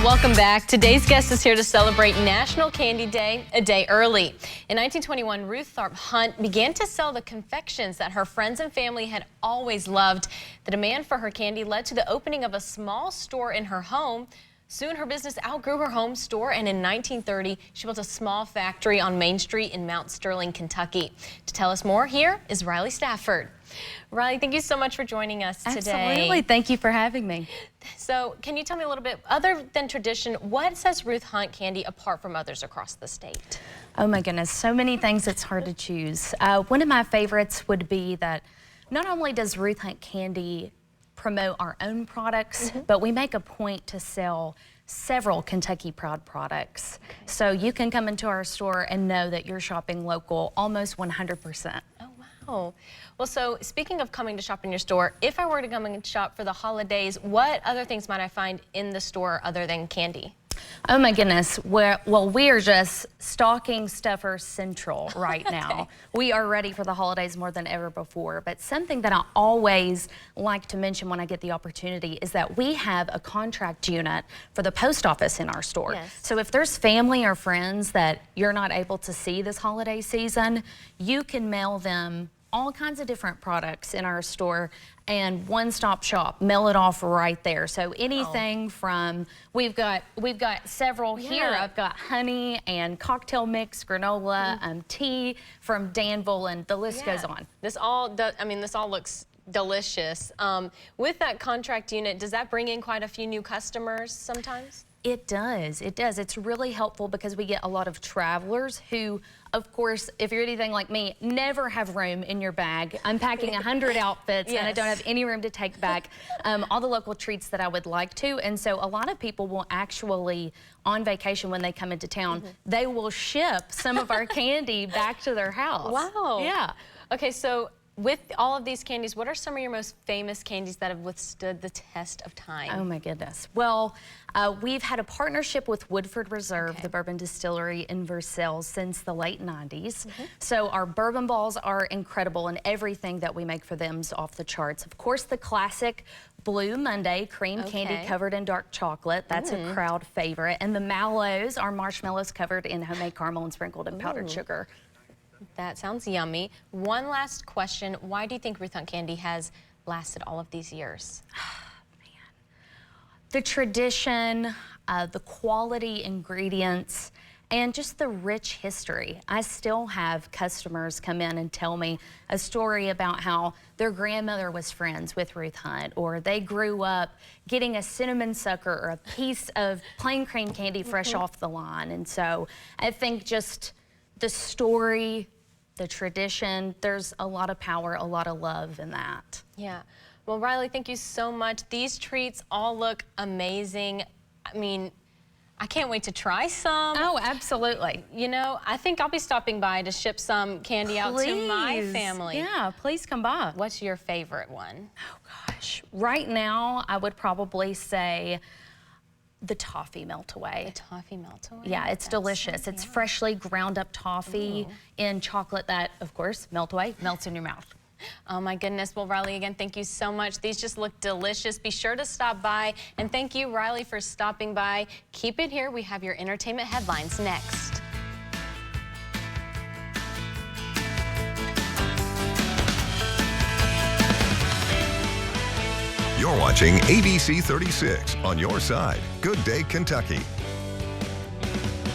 Welcome back. Today's guest is here to celebrate National Candy Day a day early. In 1921, Ruth Tharp Hunt began to sell the confections that her friends and family had always loved. The demand for her candy led to the opening of a small store in her home. Soon her business outgrew her home store, and in 1930, she built a small factory on Main Street in Mount Sterling, Kentucky. To tell us more, here is Riley Stafford. Riley, thank you so much for joining us today. Absolutely. Thank you for having me. So can you tell me a little bit, other than tradition, what sets Ruth Hunt Candy apart from others across the state? Oh my goodness, so many things it's hard to choose. One of my favorites would be that not only does Ruth Hunt Candy promote our own products, but we make a point to sell several Kentucky Proud products. Okay. So you can come into our store and know that you're shopping local almost 100%. Oh, wow. Well, so speaking of coming to shop in your store, if I were to come and shop for the holidays, what other things might I find in the store other than candy? Oh my goodness, well, we are just stocking stuffer central right now. We are ready for the holidays more than ever before, but something that I always like to mention when I get the opportunity is that we have a contract unit for the post office in our store. Yes. So if there's family or friends that you're not able to see this holiday season, you can mail them all kinds of different products in our store and one-stop shop, mail it off right there. So anything from, we've got several here. I've got honey and cocktail mix, granola, tea from Danville, and the list goes on. This all looks delicious. With that contract unit, does that bring in quite a few new customers sometimes? It does. It does. It's really helpful because we get a lot of travelers who, of course, if you're anything like me, never have room in your bag. I'm packing 100 outfits and I don't have any room to take back all the local treats that I would like to. And so a lot of people will actually, on vacation when they come into town, they will ship some of our candy back to their house. Wow. Yeah. Okay, so with all of these candies, what are some of your most famous candies that have withstood the test of time? Oh my goodness. Well, we've had a partnership with Woodford Reserve, the bourbon distillery in Versailles, since the late 90s. So our bourbon balls are incredible, and everything that we make for them is off the charts. Of course, the classic Blue Monday cream candy covered in dark chocolate. That's a crowd favorite. And the Mallows are marshmallows covered in homemade caramel and sprinkled in powdered sugar. That sounds yummy. One last question. Why do you think Ruth Hunt Candy has lasted all of these years? The tradition, the quality ingredients, and just the rich history. I still have customers come in and tell me a story about how their grandmother was friends with Ruth Hunt, or they grew up getting a cinnamon sucker or a piece of plain cream candy fresh off the line. And so I think just the story, the tradition, there's a lot of power, a lot of love in that. Yeah. Well, Riley, thank you so much. These treats all look amazing. I mean, I can't wait to try some. Oh, absolutely. You know, I think I'll be stopping by to ship some candy out to my family. Yeah, please come by. What's your favorite one? Oh gosh, right now I would probably say the toffee melt-away. The toffee melt-away? Yeah, it's delicious. It's freshly ground up toffee in chocolate that, of course, melts in your mouth. Oh my goodness. Well, Riley, again, thank you so much. These just look delicious. Be sure to stop by. And thank you, Riley, for stopping by. Keep it here. We have your entertainment headlines next. You're watching ABC 36 on your side. Good Day, Kentucky.